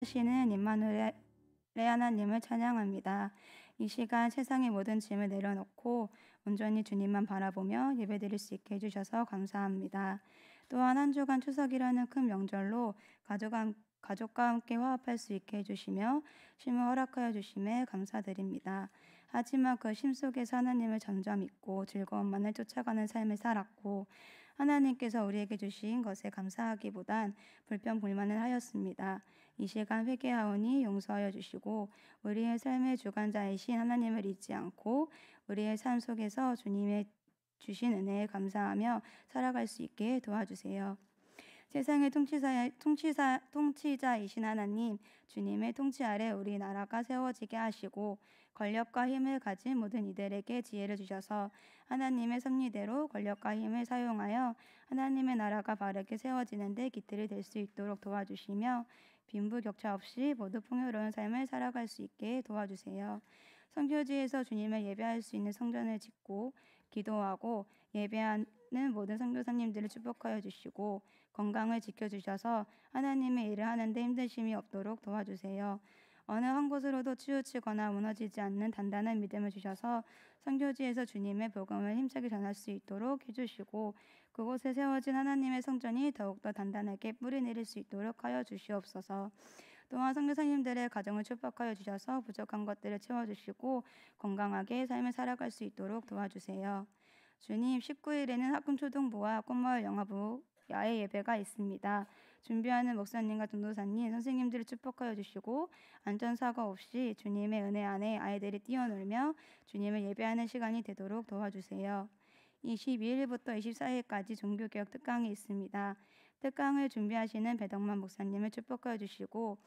하시는 임마누엘의 하나님을 찬양합니다. 이 시간 세상의 모든 짐을 내려놓고 온전히 주님만 바라보며 예배드릴 수 있게 해주셔서 감사합니다. 또한 한 주간 추석이라는 큰 명절로 가족과 함께 화합할 수 있게 해주시며 쉼을 허락하여 주심에 감사드립니다. 하지만 그 쉼 속에서 하나님을 점점 잊고 즐거움만을 쫓아가는 삶을 살았고 하나님께서 우리에게 주신 것에 감사하기보단 불평불만을 하였습니다. 이 시간 회개하오니 용서하여 주시고 우리의 삶의 주관자이신 하나님을 잊지 않고 우리의 삶 속에서 주님의 주신 은혜에 감사하며 살아갈 수 있게 도와주세요. 세상의 통치자이신 하나님, 주님의 통치 아래 우리나라가 세워지게 하시고 권력과 힘을 가진 모든 이들에게 지혜를 주셔서 하나님의 섭리대로 권력과 힘을 사용하여 하나님의 나라가 바르게 세워지는 데 기틀이 될 수 있도록 도와주시며 빈부격차 없이 모두 풍요로운 삶을 살아갈 수 있게 도와주세요. 선교지에서 주님을 예배할 수 있는 성전을 짓고 기도하고 예배하는 모든 선교사님들을 축복하여 주시고 건강을 지켜주셔서 하나님의 일을 하는데 힘드심이 없도록 도와주세요. 어느 한 곳으로도 치우치거나 무너지지 않는 단단한 믿음을 주셔서 선교지에서 주님의 복음을 힘차게 전할 수 있도록 해주시고 그곳에 세워진 하나님의 성전이 더욱더 단단하게 뿌리 내릴 수 있도록 하여 주시옵소서. 또한 선교사님들의 가정을 축복하여 주셔서 부족한 것들을 채워주시고 건강하게 삶을 살아갈 수 있도록 도와주세요. 주님, 19일에는 학금초등부와 꽃마을 영화부 야외 예배가 있습니다. 준비하는 목사님과 전도사님, 선생님들을 축복하여 주시고 안전사고 없이 주님의 은혜 안에 아이들이 뛰어놀며 주님을 예배하는 시간이 되도록 도와주세요. 22일부터 24일까지 종교개혁 특강이 있습니다. 특강을 준비하시는 배덕만 목사님을 축복하여 주시고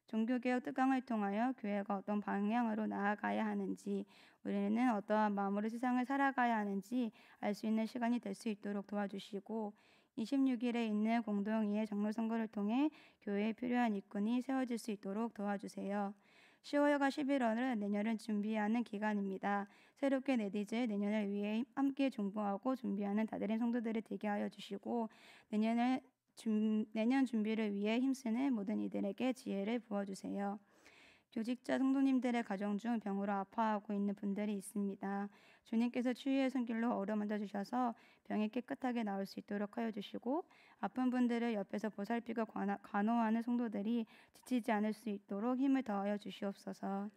종교개혁 특강을 통하여 교회가 어떤 방향으로 나아가야 하는지 우리는 어떠한 마음으로 세상을 살아가야 하는지 알 수 있는 시간이 될 수 있도록 도와주시고 26일에 있는 공동의회 장로선거를 통해 교회에 필요한 일꾼이 세워질 수 있도록 도와주세요. 10월과 11월은 내년을 준비하는 기간입니다. 새롭게 내디질 내년을 위해 함께 중보하고 준비하는 다들인 성도들을 되게 하여 주시고 내년 준비를 위해 힘쓰는 모든 이들에게 지혜를 부어주세요. 교직자 성도님들의 가정 중 병으로 아파하고 있는 분들이 있습니다. 주님께서 치유의 손길로 어루만져 주셔서 병이 깨끗하게 나을 수 있도록 하여 주시고 아픈 분들을 옆에서 보살피고 간호하는 성도들이 지치지 않을 수 있도록 힘을 더하여 주시옵소서.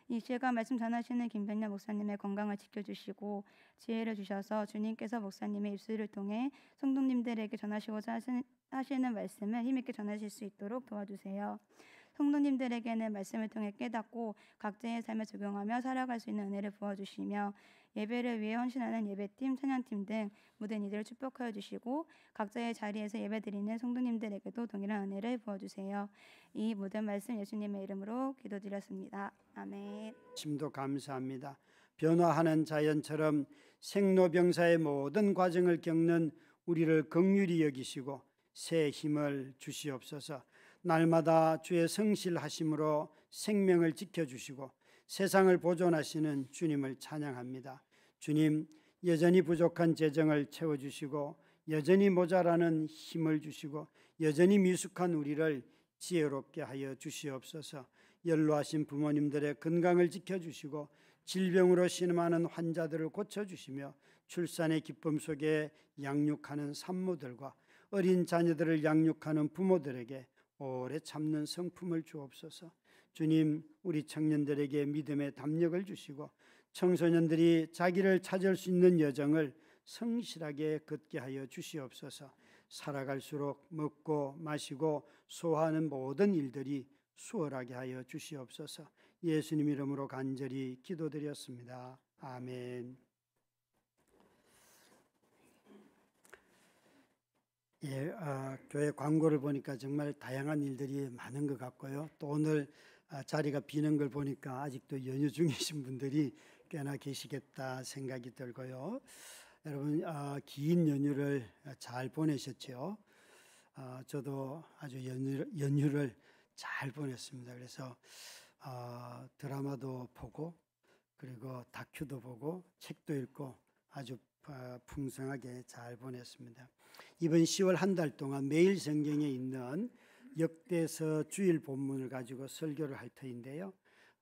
이 시간 말씀 전하시는 김변녀 목사님의 건강을 지켜주시고 지혜를 주셔서 주님께서 목사님의 입술을 통해 성도님들에게 전하시고자 하시는 말씀을 힘있게 전하실 수 있도록 도와주세요. 성도님들에게는 말씀을 통해 깨닫고 각자의 삶에 적용하며 살아갈 수 있는 은혜를 부어주시며 예배를 위해 헌신하는 예배팀, 찬양팀 등 모든 이들을 축복하여 주시고 각자의 자리에서 예배드리는 성도님들에게도 동일한 은혜를 부어주세요. 이 모든 말씀 예수님의 이름으로 기도드렸습니다. 아멘. 심도 감사합니다. 변화하는 자연처럼 생로병사의 모든 과정을 겪는 우리를 긍휼히 여기시고 새 힘을 주시옵소서. 날마다 주의 성실하심으로 생명을 지켜주시고 세상을 보존하시는 주님을 찬양합니다. 주님, 여전히 부족한 재정을 채워주시고 여전히 모자라는 힘을 주시고 여전히 미숙한 우리를 지혜롭게 하여 주시옵소서. 연로하신 부모님들의 건강을 지켜주시고 질병으로 신음하는 환자들을 고쳐주시며 출산의 기쁨 속에 양육하는 산모들과 어린 자녀들을 양육하는 부모들에게 오래 참는 성품을 주옵소서. 주님, 우리 청년들에게 믿음의 담력을 주시고 청소년들이 자기를 찾을 수 있는 여정을 성실하게 걷게 하여 주시옵소서. 살아갈수록 먹고 마시고 소화하는 모든 일들이 수월하게 하여 주시옵소서. 예수님 이름으로 간절히 기도드렸습니다. 아멘. 교회 광고를 보니까 정말 다양한 일들이 많은 것 같고요. 또 오늘 자리가 비는 걸 보니까 아직도 연휴 중이신 분들이 꽤나 계시겠다 생각이 들고요. 여러분 긴 연휴를 잘 보내셨죠? 저도 아주 연휴를 잘 보냈습니다. 그래서 드라마도 보고 그리고 다큐도 보고 책도 읽고 아주 풍성하게 잘 보냈습니다. 이번 10월 한 달 동안 매일 성경에 있는 역대서 주일 본문을 가지고 설교를 할 터인데요.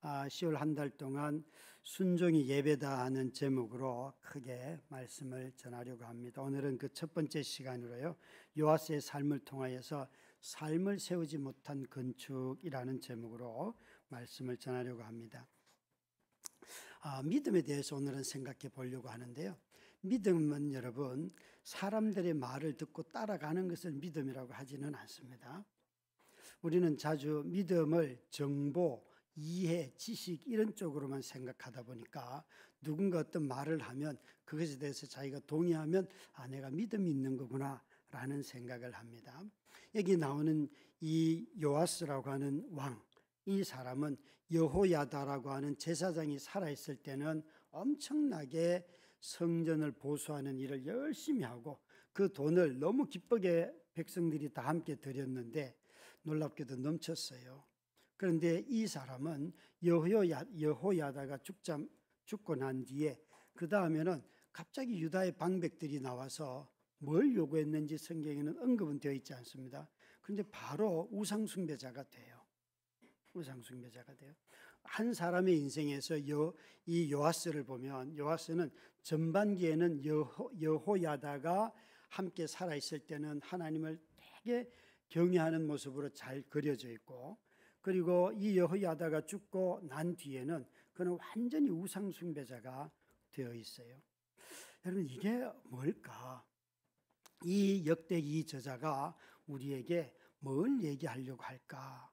10월 한 달 동안 순종이 예배다 하는 제목으로 크게 말씀을 전하려고 합니다. 오늘은 그 첫 번째 시간으로요. 요아스의 삶을 통하여서 삶을 세우지 못한 건축이라는 제목으로 말씀을 전하려고 합니다. 믿음에 대해서 오늘은 생각해 보려고 하는데요. 믿음은 여러분 사람들의 말을 듣고 따라가는 것을 믿음이라고 하지는 않습니다. 우리는 자주 믿음을 정보, 이해, 지식 이런 쪽으로만 생각하다 보니까 누군가 어떤 말을 하면 그것에 대해서 자기가 동의하면 내가 믿음이 있는 거구나 라는 생각을 합니다. 여기 나오는 이 요아스라고 하는 왕, 이 사람은 여호야다라고 하는 제사장이 살아있을 때는 엄청나게 성전을 보수하는 일을 열심히 하고 그 돈을 너무 기쁘게 백성들이 다 함께 드렸는데 놀랍게도 넘쳤어요. 그런데 이 사람은 여호야다가 죽고 난 뒤에 그 다음에는 갑자기 유다의 방백들이 나와서 뭘 요구했는지 성경에는 언급은 되어 있지 않습니다. 그런데 바로 우상숭배자가 돼요. 우상숭배자가 돼요. 한 사람의 인생에서 이 요아스를 보면 요아스는 전반기에는 여호야다가 함께 살아있을 때는 하나님을 되게 경외하는 모습으로 잘 그려져 있고, 그리고 이 여호야다가 죽고 난 뒤에는 그는 완전히 우상숭배자가 되어 있어요. 여러분 이게 뭘까? 이 역대기 저자가 우리에게 뭘 얘기하려고 할까?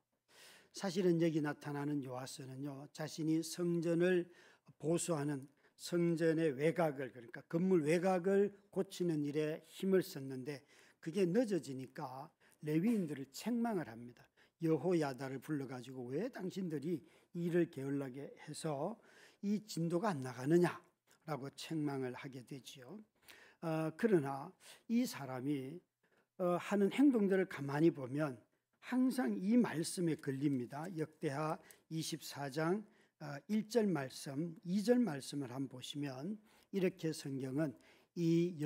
사실은 여기 나타나는 요아스는요, 자신이 성전을 보수하는 성전의 외곽을, 그러니까 건물 외곽을 고치는 일에 힘을 썼는데 그게 늦어지니까 레위인들을 책망을 합니다. 여호야다를 불러가지고 왜 당신들이 일을 게을르게 해서 이 진도가 안 나가느냐라고 책망을 하게 되지요. 그러나 이 사람이 하는 행동들을 가만히 보면 항상 이 말씀에 걸립니다. 역대하 24장 1절 말씀, 2절 말씀을 한번 보시면 이렇게 성경은 이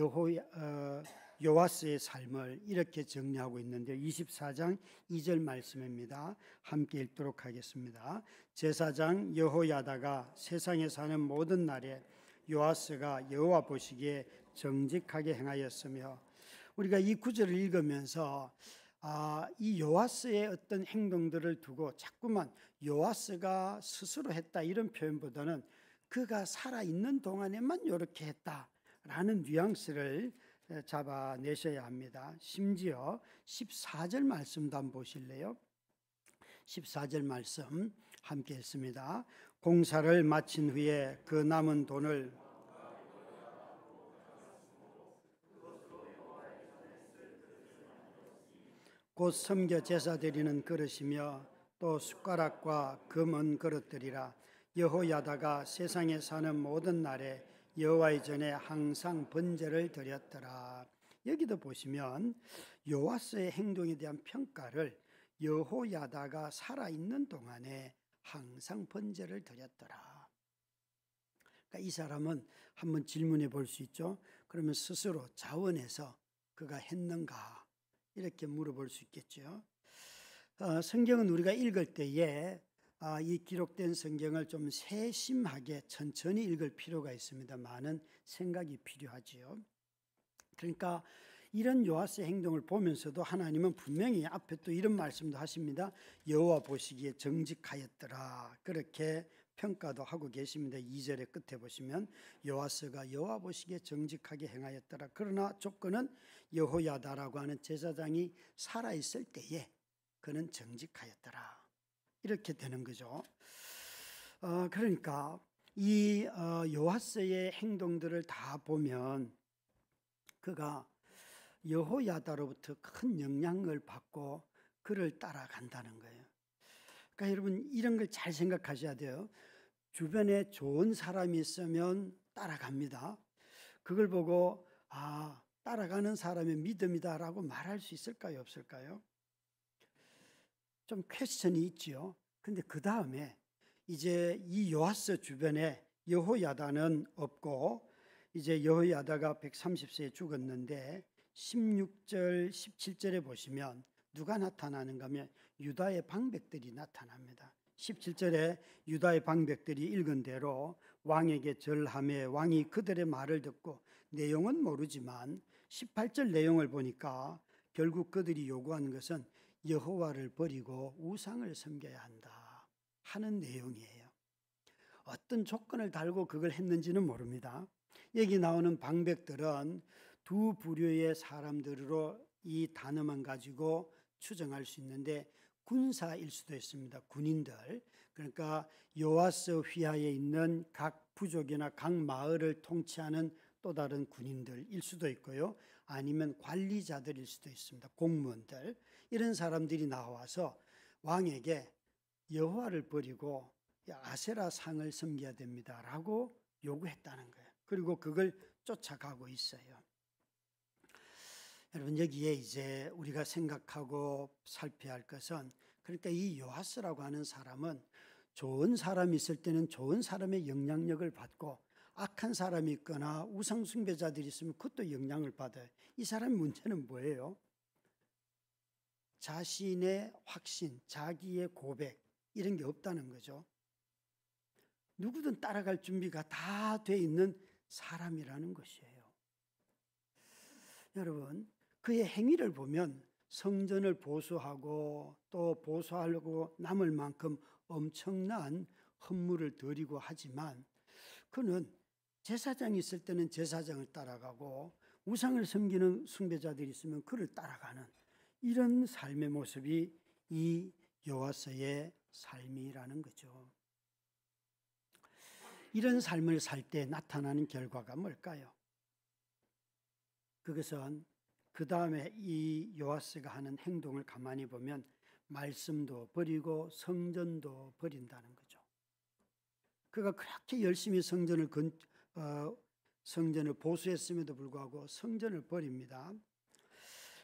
요아스의 삶을 이렇게 정리하고 있는데 24장 2절 말씀입니다. 함께 읽도록 하겠습니다. 제사장 여호야다가 세상에 사는 모든 날에 요아스가 여호와 보시기에 정직하게 행하였으며, 우리가 이 구절을 읽으면서 이 요아스의 어떤 행동들을 두고 자꾸만 요아스가 스스로 했다 이런 표현보다는 그가 살아있는 동안에만 이렇게 했다라는 뉘앙스를 잡아내셔야 합니다. 심지어 14절 말씀도 한번 보실래요? 14절 말씀 함께 읽습니다. 공사를 마친 후에 그 남은 돈을 곧 섬겨 제사 드리는 그릇이며 또 숟가락과 금은 그릇들이라. 여호야다가 세상에 사는 모든 날에 여호와의 전에 항상 번제를 드렸더라. 여기도 보시면 요아스의 행동에 대한 평가를 여호야다가 살아있는 동안에 항상 번제를 드렸더라. 그러니까 이 사람은 한번 질문해 볼 수 있죠. 그러면 스스로 자원해서 그가 했는가? 이렇게 물어볼 수 있겠죠. 성경은 우리가 읽을 때에 이 기록된 성경을 좀 세심하게 천천히 읽을 필요가 있습니다. 많은 생각이 필요하지요. 그러니까 이런 요아스의 행동을 보면서도 하나님은 분명히 앞에 또 이런 말씀도 하십니다. 여호와 보시기에 정직하였더라. 그렇게 평가도 하고 계십니다. 2절의 끝에 보시면 요아스가 여호와 보시기에 정직하게 행하였더라. 그러나 조건은 여호야다라고 하는 제사장이 살아있을 때에 그는 정직하였더라. 이렇게 되는 거죠. 그러니까 이 요아스의 행동들을 다 보면 그가 여호야다로부터 큰 영향을 받고 그를 따라간다는 거예요. 그러니까 여러분 이런 걸 잘 생각하셔야 돼요. 주변에 좋은 사람이 있으면 따라갑니다. 그걸 보고 따라가는 사람의 믿음이다라고 말할 수 있을까요? 없을까요? 좀 퀘스천이 있지요. 근데 그 다음에 이제 이 요아스 주변에 여호야다는 없고 이제 여호야다가 130세에 죽었는데 16절 17절에 보시면 누가 나타나는가 하면 유다의 방백들이 나타납니다. 17절에 유다의 방백들이 읽은 대로 왕에게 절하매 왕이 그들의 말을 듣고, 내용은 모르지만 18절 내용을 보니까 결국 그들이 요구하는 것은 여호와를 버리고 우상을 섬겨야 한다 하는 내용이에요. 어떤 조건을 달고 그걸 했는지는 모릅니다. 여기 나오는 방백들은 두 부류의 사람들로 이 단어만 가지고 추정할 수 있는데, 군사일 수도 있습니다. 군인들. 그러니까 요아스 휘하에 있는 각 부족이나 각 마을을 통치하는 또 다른 군인들일 수도 있고요. 아니면 관리자들일 수도 있습니다. 공무원들. 이런 사람들이 나와서 왕에게 여호와를 버리고 아세라 상을 섬겨야 됩니다 라고 요구했다는 거예요. 그리고 그걸 쫓아가고 있어요. 여러분, 여기에 이제 우리가 생각하고 살펴야 할 것은, 그러니까 이 요아스라고 하는 사람은 좋은 사람이 있을 때는 좋은 사람의 영향력을 받고, 악한 사람이 있거나 우상 숭배자들이 있으면 그것도 영향을 받아요. 이 사람의 문제는 뭐예요? 자신의 확신, 자기의 고백, 이런 게 없다는 거죠. 누구든 따라갈 준비가 다 돼 있는 사람이라는 것이에요. 여러분, 그의 행위를 보면 성전을 보수하고 또 보수하려고 남을 만큼 엄청난 헌물을 드리고 하지만, 그는 제사장이 있을 때는 제사장을 따라가고 우상을 섬기는 숭배자들이 있으면 그를 따라가는 이런 삶의 모습이 이 요아스의 삶이라는 거죠. 이런 삶을 살 때 나타나는 결과가 뭘까요? 그것은 그 다음에 이 요아스가 하는 행동을 가만히 보면 말씀도 버리고 성전도 버린다는 거죠. 그가 그렇게 열심히 성전을 보수했음에도 불구하고 성전을 버립니다.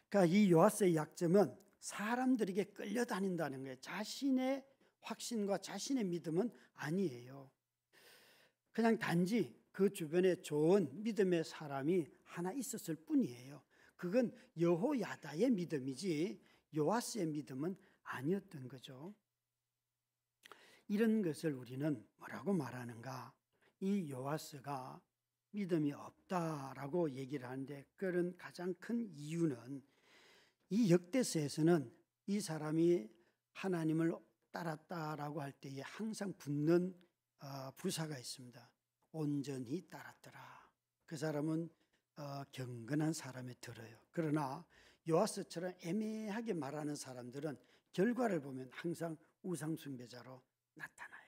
그러니까 이 요아스의 약점은 사람들에게 끌려다닌다는 거예요. 자신의 확신과 자신의 믿음은 아니에요. 그냥 단지 그 주변에 좋은 믿음의 사람이 하나 있었을 뿐이에요. 그건 여호야다의 믿음이지 요아스의 믿음은 아니었던 거죠. 이런 것을 우리는 뭐라고 말하는가? 이 요아스가 믿음이 없다라고 얘기를 하는데, 그런 가장 큰 이유는 이 역대서에서는 이 사람이 하나님을 따랐다라고 할 때에 항상 붙는 부사가 있습니다. 온전히 따랐더라. 그 사람은 경건한 사람에 들어요. 그러나 요아스처럼 애매하게 말하는 사람들은 결과를 보면 항상 우상숭배자로 나타나요.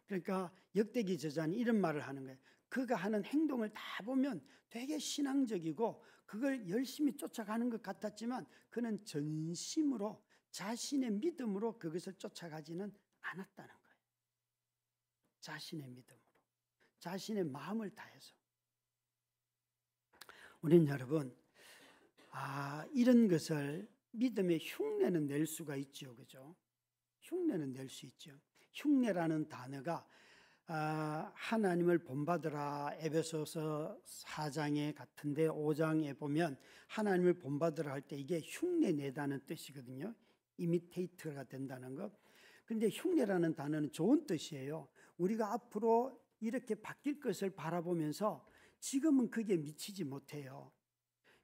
그러니까 역대기 저자는 이런 말을 하는 거예요. 그가 하는 행동을 다 보면 되게 신앙적이고 그걸 열심히 쫓아가는 것 같았지만, 그는 전심으로 자신의 믿음으로 그것을 쫓아가지는 않았다는 거예요. 자신의 믿음으로, 자신의 마음을 다해서. 우리는 여러분, 이런 것을 믿음의 흉내는 낼 수가 있죠. 그죠? 흉내는 낼 수 있죠. 흉내라는 단어가 하나님을 본받으라, 에베소서 4장에 같은데 5장에 보면 하나님을 본받으라 할 때 이게 흉내 내다는 뜻이거든요. 이미테이트가 된다는 것. 그런데 흉내라는 단어는 좋은 뜻이에요. 우리가 앞으로 이렇게 바뀔 것을 바라보면서 지금은 그게 미치지 못해요.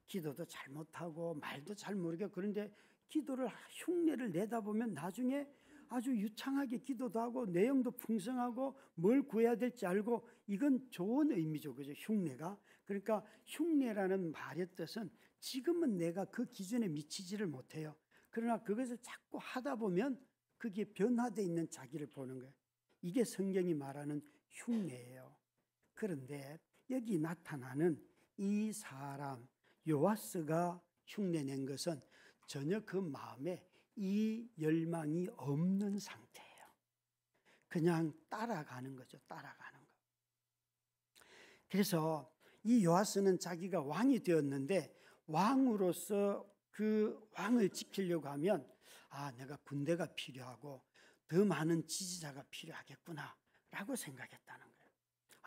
기도도 잘 못하고 말도 잘 모르게, 그런데 기도를 흉내를 내다 보면 나중에 아주 유창하게 기도도 하고 내용도 풍성하고 뭘 구해야 될지 알고, 이건 좋은 의미죠. 그죠? 흉내가. 그러니까 흉내라는 말의 뜻은 지금은 내가 그 기준에 미치지를 못해요. 그러나 그것을 자꾸 하다 보면 그게 변화되어 있는 자기를 보는 거예요. 이게 성경이 말하는 흉내예요. 그런데 여기 나타나는 이 사람 요아스가 흉내낸 것은 전혀 그 마음에 이 열망이 없는 상태예요. 그냥 따라가는 거죠. 따라가는 거. 그래서 이 요아스는 자기가 왕이 되었는데, 왕으로서 그 왕을 지키려고 하면 내가 군대가 필요하고 더 많은 지지자가 필요하겠구나 라고 생각했다는 거예요.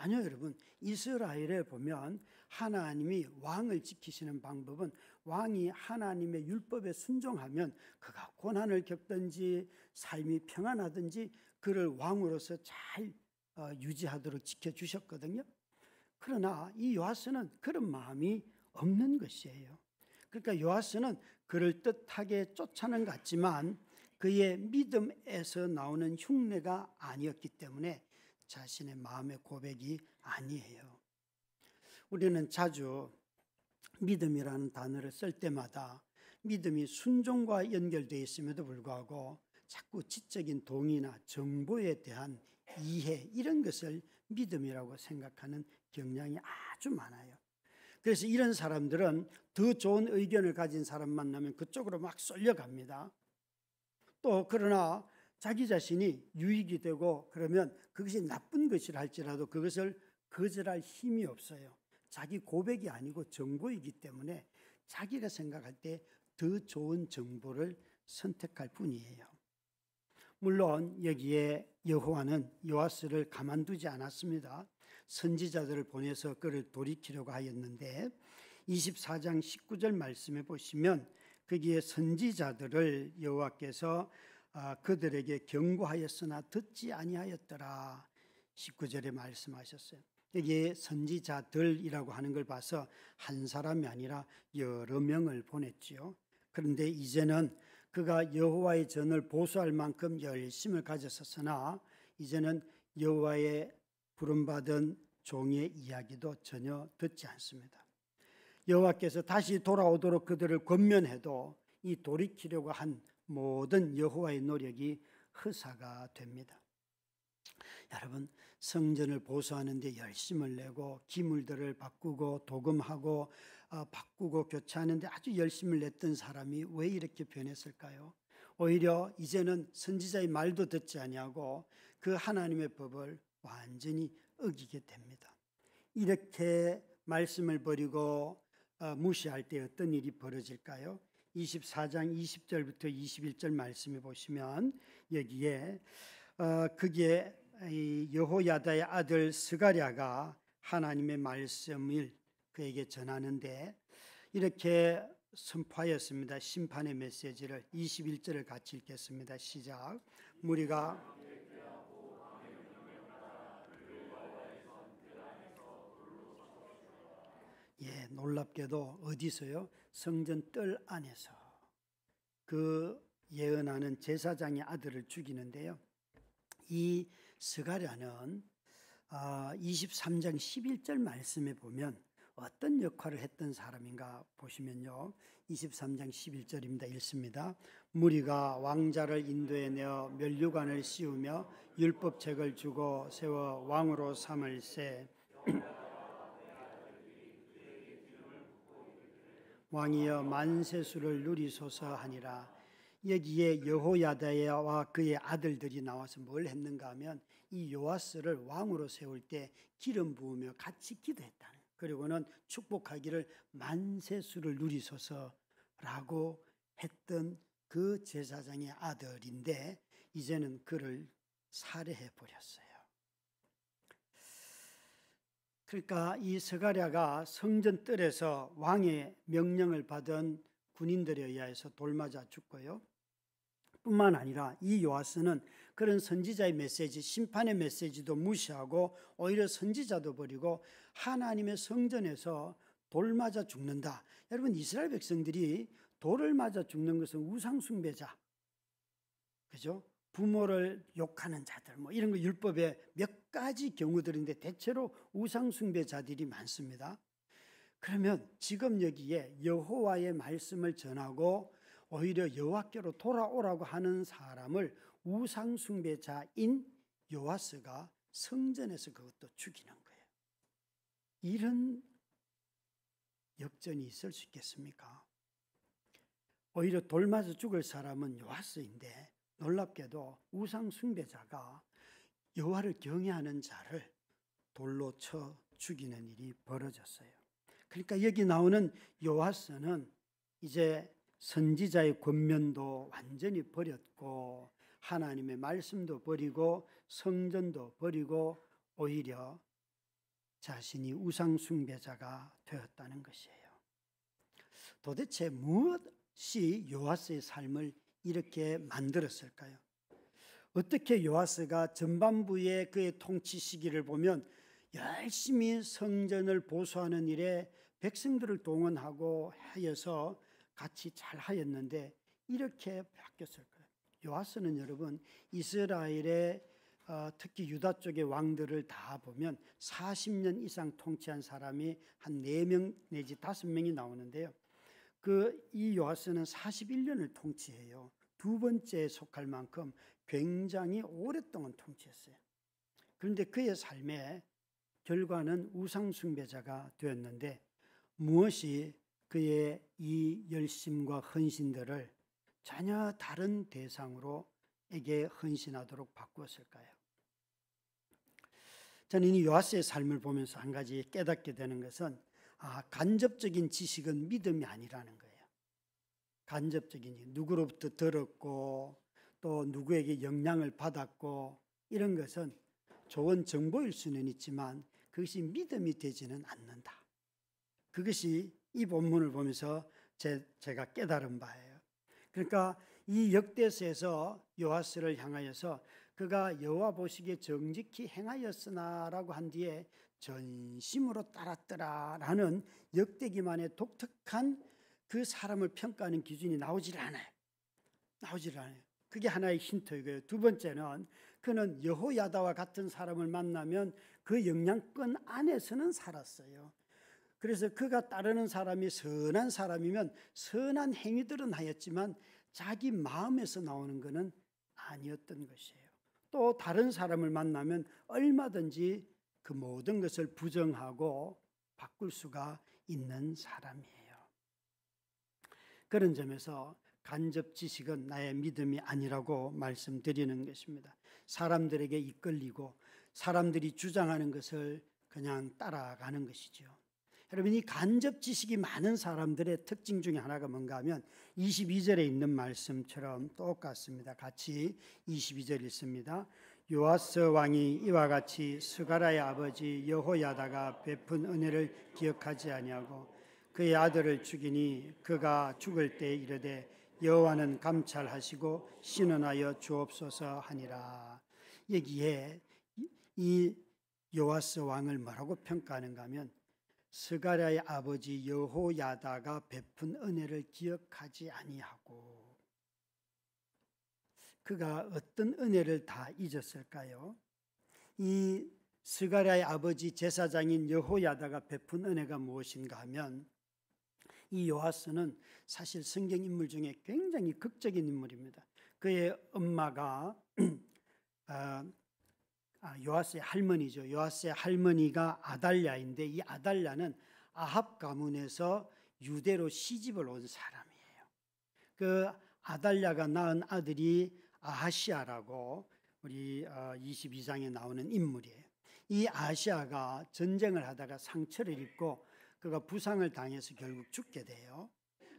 아니요, 여러분. 이스라엘에 보면 하나님이 왕을 지키시는 방법은 왕이 하나님의 율법에 순종하면 그가 고난을 겪든지 삶이 평안하든지 그를 왕으로서 잘 유지하도록 지켜주셨거든요. 그러나 이 요아스는 그런 마음이 없는 것이에요. 그러니까 요아스는 그럴듯하게 쫓아는 갔지만 그의 믿음에서 나오는 흉내가 아니었기 때문에 자신의 마음의 고백이 아니에요. 우리는 자주 믿음이라는 단어를 쓸 때마다 믿음이 순종과 연결되어 있음에도 불구하고 자꾸 지적인 동의나 정보에 대한 이해 이런 것을 믿음이라고 생각하는 경향이 아주 많아요. 그래서 이런 사람들은 더 좋은 의견을 가진 사람 만나면 그쪽으로 막 쏠려갑니다. 또 그러나 자기 자신이 유익이 되고 그러면 그것이 나쁜 것이라 할지라도 그것을 거절할 힘이 없어요. 자기 고백이 아니고 정보이기 때문에 자기가 생각할 때 더 좋은 정보를 선택할 뿐이에요. 물론 여기에 여호와는 요아스를 가만두지 않았습니다. 선지자들을 보내서 그를 돌이키려고 하였는데 24장 19절 말씀에 보시면 거기에 선지자들을 여호와께서 그들에게 경고하였으나 듣지 아니하였더라 19절에 말씀하셨어요. 여기에 선지자들이라고 하는 걸 봐서 한 사람이 아니라 여러 명을 보냈지요. 그런데 이제는 그가 여호와의 전을 보수할 만큼 열심을 가졌었으나 이제는 여호와의 부름받은 종의 이야기도 전혀 듣지 않습니다. 여호와께서 다시 돌아오도록 그들을 권면해도 이 돌이키려고 한 모든 여호와의 노력이 허사가 됩니다. 여러분, 성전을 보수하는 데 열심을 내고 기물들을 바꾸고 도금하고 바꾸고 교체하는 데 아주 열심을 냈던 사람이 왜 이렇게 변했을까요? 오히려 이제는 선지자의 말도 듣지 아니하고 그 하나님의 법을 완전히 어기게 됩니다. 이렇게 말씀을 버리고 무시할 때 어떤 일이 벌어질까요? 24장 20절부터 21절 말씀해 보시면 여기에 그게 여호야다의 아들 스가랴가 하나님의 말씀을 그에게 전하는데 이렇게 선포하였습니다. 심판의 메시지를 21절을 같이 읽겠습니다. 시작. 무리가 놀랍게도 어디서요? 성전 뜰 안에서 그 예언하는 제사장의 아들을 죽이는데요. 이 스가랴는 23장 11절 말씀에 보면 어떤 역할을 했던 사람인가 보시면요. 23장 11절입니다. 읽습니다. 무리가 왕자를 인도해내어 면류관을 씌우며 율법책을 주고 세워 왕으로 삼을세 왕이여 만세수를 누리소서 하니라. 여기에 여호야다와 그의 아들들이 나와서 뭘 했는가 하면 이 요아스를 왕으로 세울 때 기름 부으며 같이 기도했다는, 그리고는 축복하기를 만세수를 누리소서라고 했던 그 제사장의 아들인데 이제는 그를 살해해 버렸어요. 그러니까 이 스가랴가 성전 뜰에서 왕의 명령을 받은 군인들에 의해서 돌맞아 죽고요. 뿐만 아니라 이 요아스는 그런 선지자의 메시지, 심판의 메시지도 무시하고 오히려 선지자도 버리고 하나님의 성전에서 돌맞아 죽는다. 여러분, 이스라엘 백성들이 돌을 맞아 죽는 것은 우상숭배자, 그죠? 부모를 욕하는 자들, 이런 거 율법에 몇 가지 경우들인데 대체로 우상숭배자들이 많습니다. 그러면 지금 여기에 여호와의 말씀을 전하고 오히려 여호와께로 돌아오라고 하는 사람을 우상숭배자인 요아스가 성전에서 그것도 죽이는 거예요. 이런 역전이 있을 수 있겠습니까? 오히려 돌 맞아 죽을 사람은 요아스인데 놀랍게도 우상숭배자가 여호와를 경외하는 자를 돌로 쳐 죽이는 일이 벌어졌어요. 그러니까 여기 나오는 요아스는 이제 선지자의 권면도 완전히 버렸고 하나님의 말씀도 버리고 성전도 버리고 오히려 자신이 우상 숭배자가 되었다는 것이에요. 도대체 무엇이 요아스의 삶을 이렇게 만들었을까요? 어떻게 요아스가 전반부의 그의 통치 시기를 보면 열심히 성전을 보수하는 일에 백성들을 동원하고 하여서 같이 잘 하였는데 이렇게 바뀌었을까요? 요아스는 여러분 이스라엘의 특히 유다 쪽의 왕들을 다 보면 40년 이상 통치한 사람이 한 4명 내지 5명이 나오는데요. 이 요아스는 41년을 통치해요. 두 번째에 속할 만큼 굉장히 오랫동안 통치했어요. 그런데 그의 삶의 결과는 우상 숭배자가 되었는데 무엇이 그의 이 열심과 헌신들을 전혀 다른 대상으로에게 헌신하도록 바꾸었을까요? 저는 이 요아스의 삶을 보면서 한 가지 깨닫게 되는 것은 간접적인 지식은 믿음이 아니라는 거예요. 간접적인 누구로부터 들었고 또 누구에게 영향을 받았고 이런 것은 좋은 정보일 수는 있지만 그것이 믿음이 되지는 않는다. 그것이 이 본문을 보면서 제가 깨달은 바예요. 그러니까 이 역대서에서 요아스를 향하여서 그가 여호와 보시기에 정직히 행하였으나라고 한 뒤에 전심으로 따랐더라라는 역대기만의 독특한 그 사람을 평가하는 기준이 나오질 않아요. 그게 하나의 힌트이고요. 두 번째는 그는 여호야다와 같은 사람을 만나면 그 영향권 안에서는 살았어요. 그래서 그가 따르는 사람이 선한 사람이면 선한 행위들은 하였지만 자기 마음에서 나오는 것은 아니었던 것이에요. 또 다른 사람을 만나면 얼마든지 그 모든 것을 부정하고 바꿀 수가 있는 사람이에요. 그런 점에서 간접 지식은 나의 믿음이 아니라고 말씀드리는 것입니다. 사람들에게 이끌리고 사람들이 주장하는 것을 그냥 따라가는 것이죠. 여러분, 이 간접 지식이 많은 사람들의 특징 중에 하나가 뭔가 하면 22절에 있는 말씀처럼 똑같습니다. 같이 22절 읽습니다. 요아스 왕이 이와 같이 스가랴의 아버지 여호야다가 베푼 은혜를 기억하지 아니하고 그의 아들을 죽이니 그가 죽을 때 이르되 여호와는 감찰하시고 신원하여 주옵소서 하니라. 여기에 이 요아스 왕을 뭐라고 평가하는가 하면 스가랴의 아버지 여호야다가 베푼 은혜를 기억하지 아니하고, 그가 어떤 은혜를 다 잊었을까요? 이 스가랴의 아버지 제사장인 여호야다가 베푼 은혜가 무엇인가 하면 이 요아스는 사실 성경 인물 중에 굉장히 극적인 인물입니다. 그의 엄마가 요아스의 할머니죠. 요아스의 할머니가 아달랴인데 이 아달랴는 아합 가문에서 유대로 시집을 온 사람이에요. 그 아달랴가 낳은 아들이 아하시아라고 우리 22장에 나오는 인물이에요. 이 아하시아가 전쟁을 하다가 상처를 입고 그가 부상을 당해서 결국 죽게 돼요.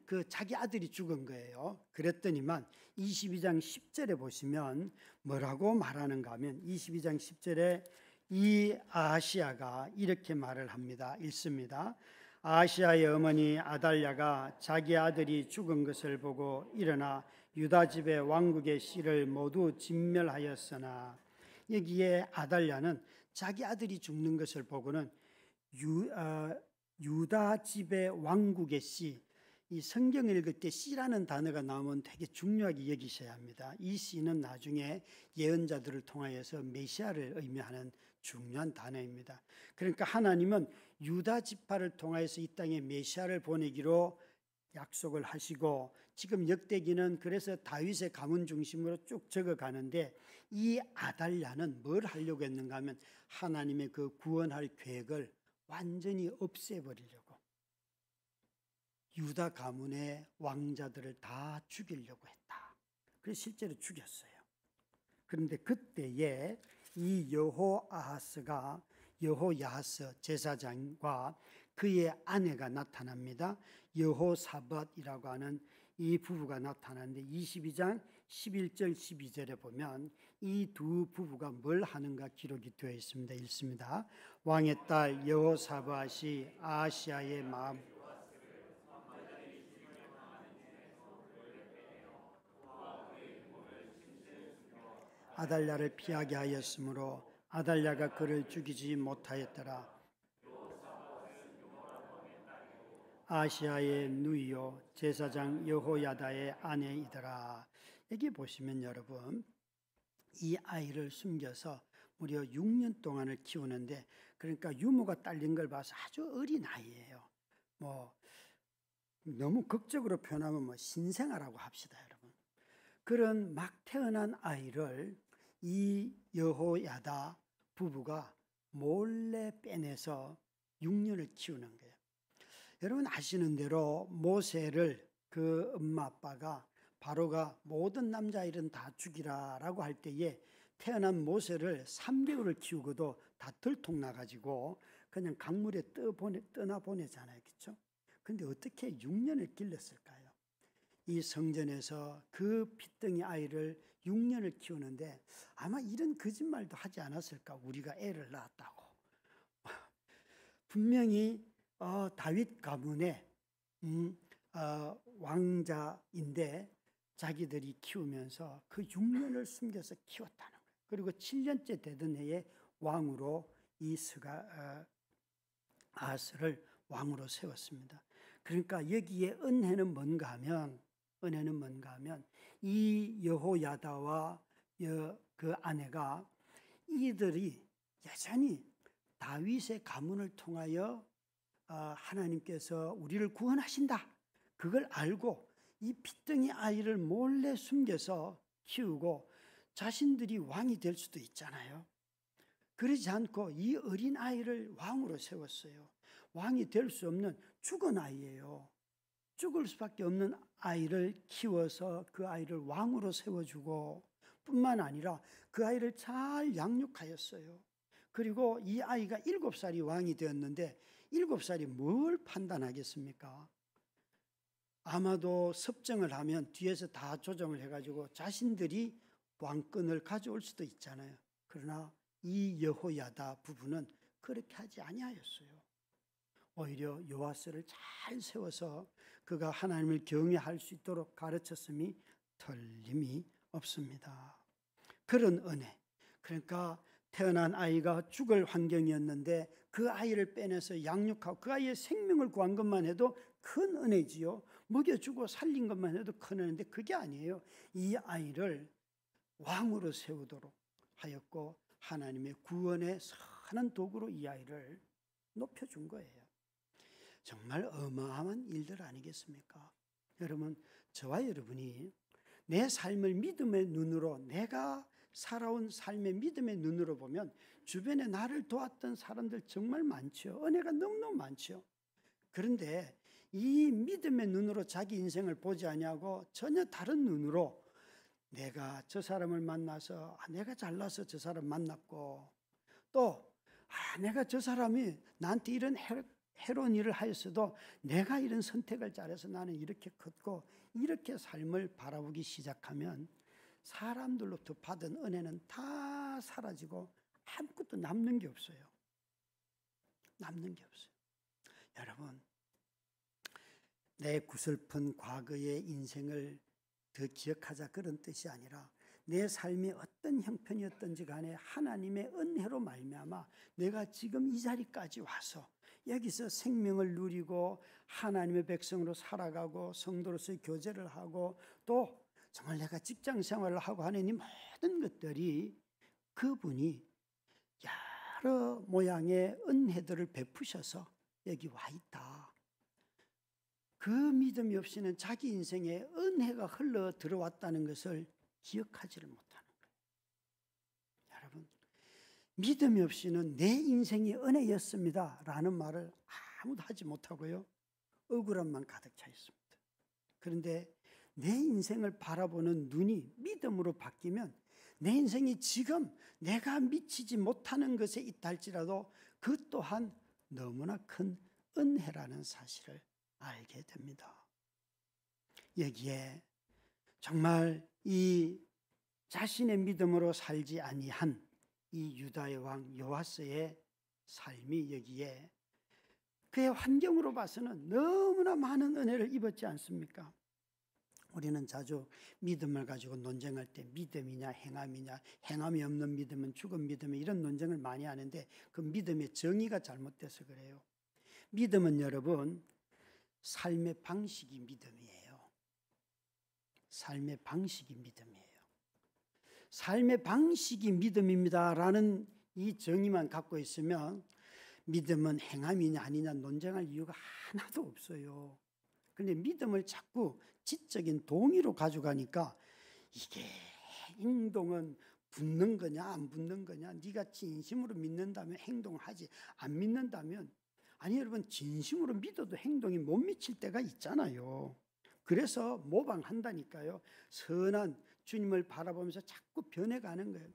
그 자기 아들이 죽은 거예요. 그랬더니만 22장 10절에 보시면 뭐라고 말하는가 하면 22장 10절에 이 아하시아가 이렇게 말을 합니다. 읽습니다. 아하시아의 어머니 아달랴가 자기 아들이 죽은 것을 보고 일어나 유다 집의 왕국의 씨를 모두 진멸하였으나, 여기에 아달랴는 자기 아들이 죽는 것을 보고는 유다 집의 왕국의 씨, 이 성경을 읽을 때 씨라는 단어가 나오면 되게 중요하게 여기셔야 합니다. 이 씨는 나중에 예언자들을 통하여서 메시아를 의미하는 중요한 단어입니다. 그러니까 하나님은 유다 지파를 통하여서 이 땅에 메시아를 보내기로 약속을 하시고, 지금 역대기는 그래서 다윗의 가문 중심으로 쭉 적어가는데 이 아달랴는 뭘 하려고 했는가 하면 하나님의 그 구원할 계획을 완전히 없애버리려고, 유다 가문의 왕자들을 다 죽이려고 했다. 그래서 실제로 죽였어요. 그런데 그때에 이 여호야하스 제사장과 그의 아내가 나타납니다. 여호사밧이라고 하는 이 부부가 나타나는데 22장 11절 12절에 보면 이 두 부부가 뭘 하는가 기록이 되어 있습니다. 읽습니다. 왕의 딸 여호사밧이 아하시아의 마음 아달랴를 피하게 하였으므로 아달랴가 그를 죽이지 못하였더라. 아시아의 누이요 제사장 여호야다의 아내이더라. 여기 보시면 여러분 이 아이를 숨겨서 무려 6년 동안을 키우는데, 그러니까 유모가 딸린 걸 봐서 아주 어린 아이예요. 뭐 너무 극적으로 표현하면 뭐 신생아라고 합시다, 여러분. 그런 막 태어난 아이를 이 여호야다 부부가 몰래 빼내서 6년을 키우는 거예요. 여러분 아시는 대로 모세를 그 엄마 아빠가 바로가 모든 남자아이는 다 죽이라라고 할 때에 태어난 모세를 3개월을 키우고도 다 들통나가지고 그냥 강물에 떠나보내잖아요. 그렇죠? 근데 어떻게 6년을 길렀을까요? 이 성전에서 그 핏덩이 아이를 6년을 키우는데 아마 이런 거짓말도 하지 않았을까? 우리가 애를 낳았다고. 분명히 다윗 가문의 왕자인데 자기들이 키우면서 그 6년을 숨겨서 키웠다는 거예요. 그리고 7년째 되던 해에 왕으로 이 아하스를 왕으로 세웠습니다. 그러니까 여기에 은혜는 뭔가 하면 이 여호야다와 그 아내가 이들이 여전히 다윗의 가문을 통하여 하나님께서 우리를 구원하신다, 그걸 알고 이 핏덩이 아이를 몰래 숨겨서 키우고 자신들이 왕이 될 수도 있잖아요. 그러지 않고 이 어린 아이를 왕으로 세웠어요. 왕이 될 수 없는 죽은 아이예요. 죽을 수밖에 없는 아이를 키워서 그 아이를 왕으로 세워주고 뿐만 아니라 그 아이를 잘 양육하였어요. 그리고 이 아이가 7살이 왕이 되었는데 7살이 뭘 판단하겠습니까? 아마도 섭정을 하면 뒤에서 다 조정을 해가지고 자신들이 왕권을 가져올 수도 있잖아요. 그러나 이 여호야다 부부는 그렇게 하지 아니하였어요. 오히려 요아스를 잘 세워서 그가 하나님을 경외할 수 있도록 가르쳤음이 틀림이 없습니다. 그런 은혜, 그러니까 태어난 아이가 죽을 환경이었는데 그 아이를 빼내서 양육하고 그 아이의 생명을 구한 것만 해도 큰 은혜지요. 먹여주고 살린 것만 해도 큰 은혜인데 그게 아니에요. 이 아이를 왕으로 세우도록 하였고 하나님의 구원의 선한 도구로 이 아이를 높여준 거예요. 정말 어마어마한 일들 아니겠습니까? 여러분, 저와 여러분이 내 삶을 믿음의 눈으로, 내가 살아온 삶의 믿음의 눈으로 보면 주변에 나를 도왔던 사람들 정말 많죠. 은혜가 너무너무 많죠. 그런데 이 믿음의 눈으로 자기 인생을 보지 아니하고 전혀 다른 눈으로 내가 저 사람을 만나서 내가 잘나서 저 사람 만났고, 또 내가 저 사람이 나한테 이런 해로운 일을 하였어도 내가 이런 선택을 잘해서 나는 이렇게 컸고, 이렇게 삶을 바라보기 시작하면 사람들로부터 받은 은혜는 다 사라지고 아무것도 남는 게 없어요. 남는 게 없어요. 여러분, 내 구슬픈 과거의 인생을 더 기억하자 그런 뜻이 아니라 내 삶이 어떤 형편이었던지 간에 하나님의 은혜로 말미암아 내가 지금 이 자리까지 와서 여기서 생명을 누리고 하나님의 백성으로 살아가고 성도로서의 교제를 하고 또 정말 내가 직장 생활을 하고 하는 이 모든 것들이 그분이 여러 모양의 은혜들을 베푸셔서 여기 와 있다. 그 믿음이 없이는 자기 인생에 은혜가 흘러 들어왔다는 것을 기억하지를 못하는 거예요. 여러분, 믿음이 없이는 내 인생이 은혜였습니다 라는 말을 아무도 하지 못하고요, 억울함만 가득 차 있습니다. 그런데 내 인생을 바라보는 눈이 믿음으로 바뀌면 내 인생이 지금 내가 미치지 못하는 것에 있다 할지라도 그 또한 너무나 큰 은혜라는 사실을 알게 됩니다. 여기에 정말 이 자신의 믿음으로 살지 아니한 이 유다의 왕 요아스의 삶이 여기에 그의 환경으로 봐서는 너무나 많은 은혜를 입었지 않습니까? 우리는 자주 믿음을 가지고 논쟁할 때 믿음이냐 행함이냐, 행함이 없는 믿음은 죽은 믿음이, 이런 논쟁을 많이 하는데 그 믿음의 정의가 잘못돼서 그래요. 믿음은 여러분 삶의 방식이 믿음이에요. 삶의 방식이 믿음이에요. 삶의 방식이 믿음입니다라는 이 정의만 갖고 있으면 믿음은 행함이냐 아니냐 논쟁할 이유가 하나도 없어요. 그런데 믿음을 자꾸 지적인 동의로 가져가니까 이게 행동은 붙는 거냐 안 붙는 거냐, 네가 진심으로 믿는다면 행동하지, 안 믿는다면, 아니 여러분, 진심으로 믿어도 행동이 못 미칠 때가 있잖아요. 그래서 모방한다니까요. 선한 주님을 바라보면서 자꾸 변해가는 거예요.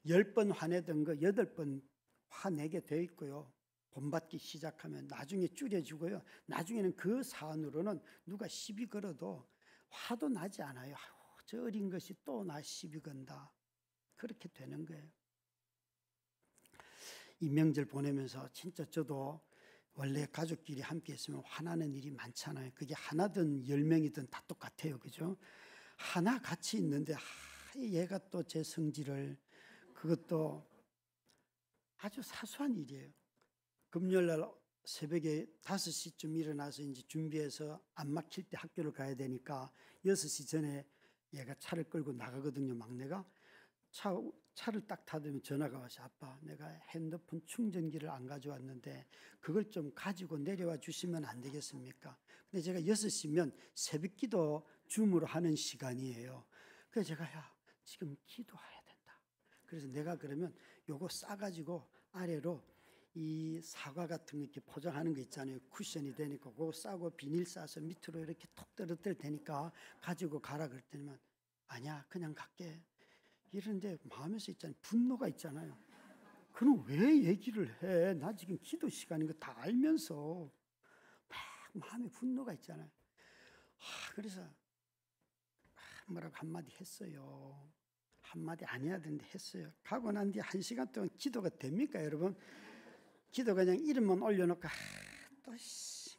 10번 화내던 거 8번 화내게 돼 있고요. 본받기 시작하면 나중에 줄여지고요. 나중에는 그 사안으로는 누가 시비 걸어도 화도 나지 않아요. 아유, 저 어린 것이 또 나 시비 건다. 그렇게 되는 거예요. 이 명절 보내면서 진짜 저도 원래 가족끼리 함께 있으면 화나는 일이 많잖아요. 그게 하나든 10명이든 다 똑같아요. 그죠? 하나 같이 있는데 얘가 또 제 성질을, 그것도 아주 사소한 일이에요. 금요일날 새벽에 5시쯤 일어나서 이제 준비해서 안 막힐 때 학교를 가야 되니까 6시 전에 얘가 차를 끌고 나가거든요. 막내가 차를 딱 타더니 전화가 와서, 아빠 내가 핸드폰 충전기를 안 가져왔는데 그걸 좀 가지고 내려와 주시면 안 되겠습니까? 근데 제가 6시면 새벽기도 줌으로 하는 시간이에요. 그래서 제가 야 지금 기도해야 된다. 그래서 내가 그러면 요거 싸가지고 아래로 이 사과 같은 거 이렇게 포장하는 거 있잖아요. 쿠션이 되니까 그거 싸고 비닐 싸서 밑으로 이렇게 톡 떨어뜨릴 테니까 가지고 가라 그랬더니만 아니야 그냥 갈게. 이런데 마음에서 있잖아요. 분노가 있잖아요. 그럼 왜 얘기를 해? 나 지금 기도 시간인 거 다 알면서 막 마음에 분노가 있잖아요. 그래서 뭐라고 한마디 했어요. 한마디 안 해야 되는데 했어요. 가고 난 뒤에 1시간 동안 기도가 됩니까 여러분? 기도 그냥 이름만 올려놓고 또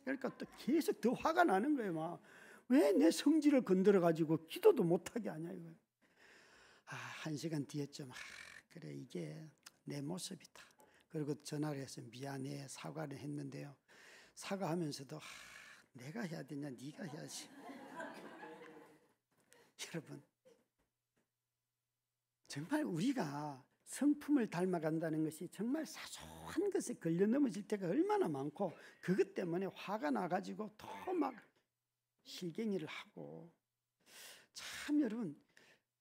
그러니까 또 계속 더 화가 나는 거예요. 막 왜 내 성질을 건드려 가지고 기도도 못하게 하냐 이거예요. 1시간 뒤에쯤 그래 이게 내 모습이다. 그리고 전화를 해서 미안해 사과를 했는데요. 사과하면서도 내가 해야 되냐 네가 해야지. 여러분 정말 우리가 성품을 닮아간다는 것이 정말 사소한 것에 걸려 넘어질 때가 얼마나 많고, 그것 때문에 화가 나가지고 더 막 실갱이를 하고. 참 여러분,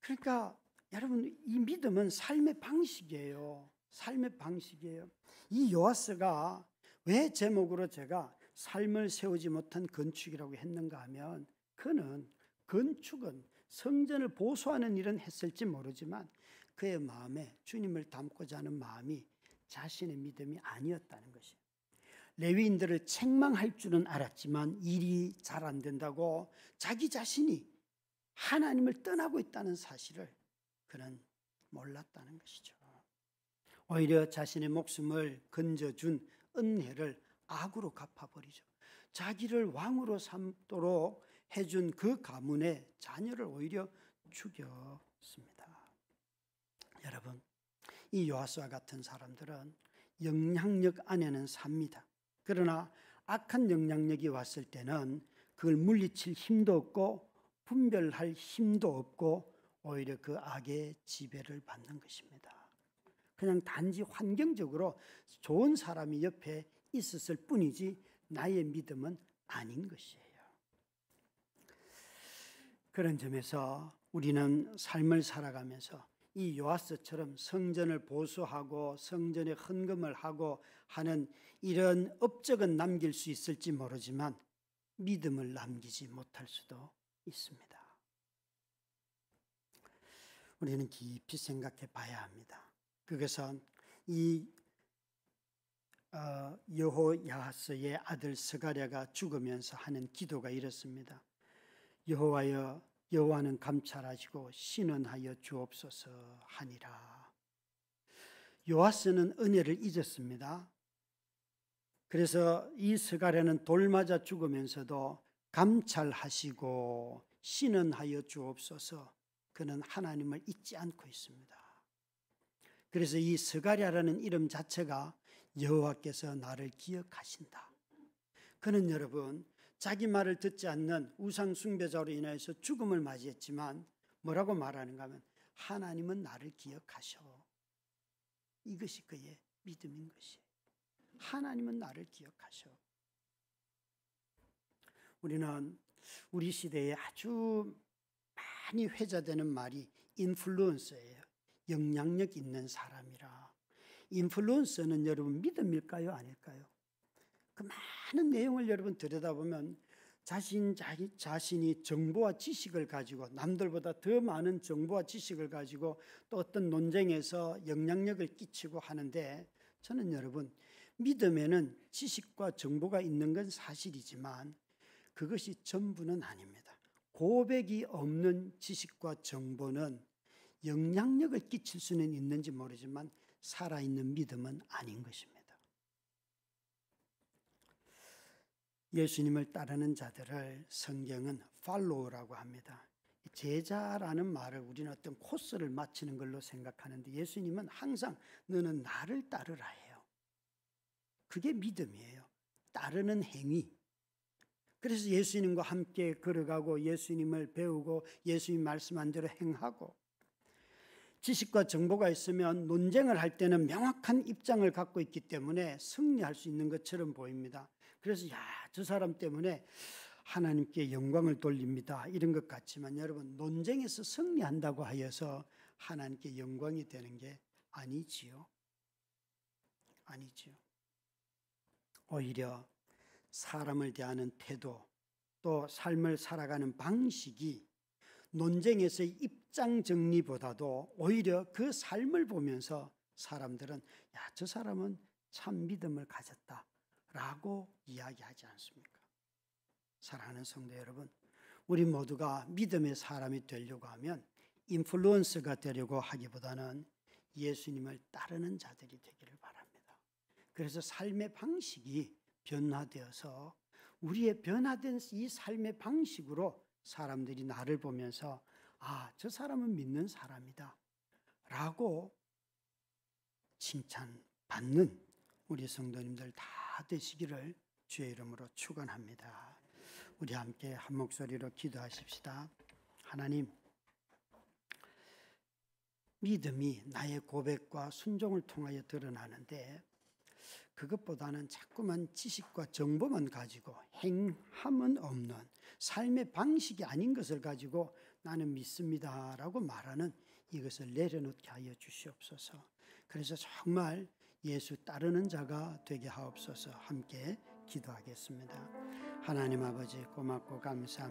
그러니까 여러분 이 믿음은 삶의 방식이에요. 삶의 방식이에요. 이 요아스가 왜 제목으로 제가 삶을 세우지 못한 건축이라고 했는가 하면, 그는 건축은 성전을 보수하는 일은 했을지 모르지만 그의 마음에 주님을 닮고자 하는 마음이 자신의 믿음이 아니었다는 것이에요. 레위인들을 책망할 줄은 알았지만 일이 잘 안 된다고 자기 자신이 하나님을 떠나고 있다는 사실을 그는 몰랐다는 것이죠. 오히려 자신의 목숨을 건져준 은혜를 악으로 갚아버리죠. 자기를 왕으로 삼도록 해준 그 가문의 자녀를 오히려 죽였습니다. 여러분, 이 요아스와 같은 사람들은 영향력 안에는 삽니다. 그러나 악한 영향력이 왔을 때는 그걸 물리칠 힘도 없고 분별할 힘도 없고 오히려 그 악의 지배를 받는 것입니다. 그냥 단지 환경적으로 좋은 사람이 옆에 있었을 뿐이지 나의 믿음은 아닌 것이에요. 그런 점에서 우리는 삶을 살아가면서 이 요아스처럼 성전을 보수하고 성전에 헌금을 하고 하는 이런 업적은 남길 수 있을지 모르지만 믿음을 남기지 못할 수도 있습니다. 우리는 깊이 생각해 봐야 합니다. 그것은 이 여호야스의 아들 스가랴가 죽으면서 하는 기도가 이렇습니다. 여호와여, 여호와는 감찰하시고 신원하여 주옵소서 하니라. 요아스는 은혜를 잊었습니다. 그래서 이 스가랴는 돌 맞아 죽으면서도 감찰하시고 신원하여 주옵소서, 그는 하나님을 잊지 않고 있습니다. 그래서 이 스가랴라는 이름 자체가 여호와께서 나를 기억하신다. 그는 여러분 자기 말을 듣지 않는 우상 숭배자로 인해서 죽음을 맞이했지만 뭐라고 말하는가 하면 하나님은 나를 기억하셔. 이것이 그의 믿음인 것이에요. 하나님은 나를 기억하셔. 우리는 우리 시대에 아주 많이 회자되는 말이 인플루언서예요. 영향력 있는 사람이라. 인플루언서는 여러분 믿음일까요? 아닐까요? 그 많은 내용을 여러분 들여다보면 자신이 정보와 지식을 가지고 남들보다 더 많은 정보와 지식을 가지고 또 어떤 논쟁에서 영향력을 끼치고 하는데, 저는 여러분 믿음에는 지식과 정보가 있는 건 사실이지만 그것이 전부는 아닙니다. 고백이 없는 지식과 정보는 영향력을 끼칠 수는 있는지 모르지만 살아있는 믿음은 아닌 것입니다. 예수님을 따르는 자들을 성경은 follow라고 합니다. 제자라는 말을 우리는 어떤 코스를 마치는 걸로 생각하는데 예수님은 항상 너는 나를 따르라 해요. 그게 믿음이에요. 따르는 행위. 그래서 예수님과 함께 걸어가고 예수님을 배우고 예수님 말씀한 대로 행하고, 지식과 정보가 있으면 논쟁을 할 때는 명확한 입장을 갖고 있기 때문에 승리할 수 있는 것처럼 보입니다. 그래서 저 사람 때문에 하나님께 영광을 돌립니다 이런 것 같지만 여러분 논쟁에서 승리한다고 하여서 하나님께 영광이 되는 게 아니지요. 아니지요. 오히려 사람을 대하는 태도, 또 삶을 살아가는 방식이 논쟁에서의 입장 정리보다도 오히려 그 삶을 보면서 사람들은 저 사람은 참 믿음을 가졌다라고 이야기하지 않습니까? 사랑하는 성도 여러분, 우리 모두가 믿음의 사람이 되려고 하면 인플루언서가 되려고 하기보다는 예수님을 따르는 자들이 되기를 바랍니다. 그래서 삶의 방식이 변화되어서 우리의 변화된 이 삶의 방식으로 사람들이 나를 보면서 저 사람은 믿는 사람이다 라고 칭찬받는 우리 성도님들 다 되시기를 주의 이름으로 축원합니다. 우리 함께 한 목소리로 기도하십시다. 하나님, 믿음이 나의 고백과 순종을 통하여 드러나는데 그것보다는 자꾸만 지식과 정보만 가지고 행함은 없는 삶의 방식이 아닌 것을 가지고 나는 믿습니다라고 말하는 이것을 내려놓게 하여 주시옵소서. 그래서 정말 예수 따르는 자가 되게 하옵소서. 함께 기도하겠습니다. 하나님 아버지 고맙고 감사합니다.